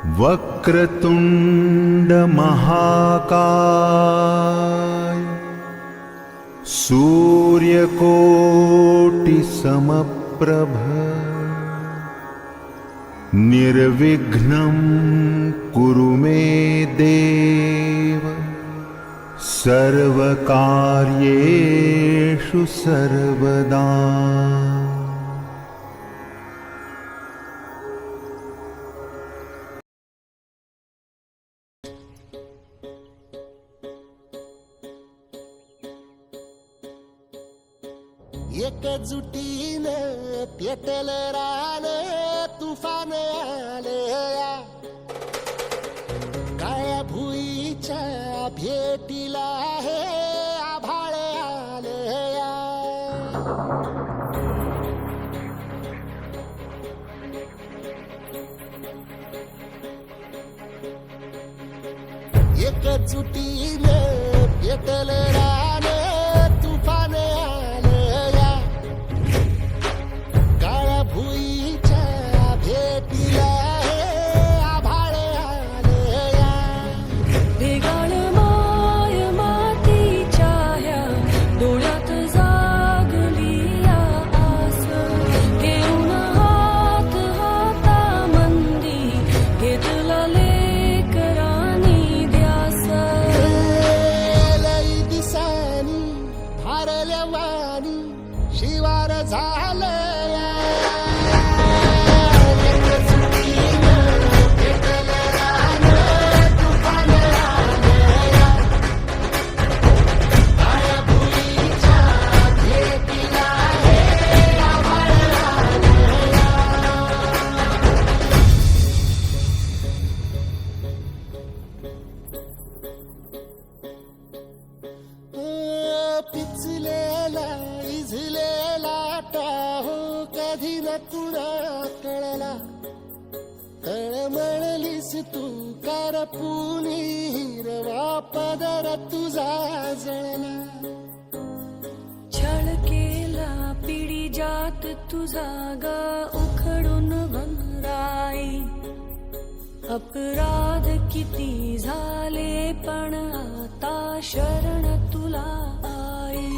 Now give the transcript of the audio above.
वक्रतुंड महाकाय सूर्यकोटि समप्रभ निर्विघ्नं कुरु मे देव सर्वकार्येषु सर्वदा। एकजुटीने पेटल रान तुफान आले या काळ्या भुईच्या भेटीला हे आभाळ आले या एकजुटीने पेटल रान तुफान आले या काळ्या भुईच्या भेटीला हे आभाळ आले या भेगाळ माय मातीच्या ह्या डोळ्यात जागली या आस घेऊन हात हातामंदी घेतला लेकरांनी ध्यास लई दिसानी भारल्या वाणी शिवार झालं या एकजुटीनं पेटल रान तुफान आलं या काळ्या भुईच्या भेटीला हे आभाळ आलं या पिचलेला इझलेला टाहो कधी न तुला कळला तळमळलीस तू करपुनी हिरवा पदर तुझा जळला छळ केला पिढी जात तुझा गा उखडून भंगराई अपराध किती झाले पण आता शरण तुला आई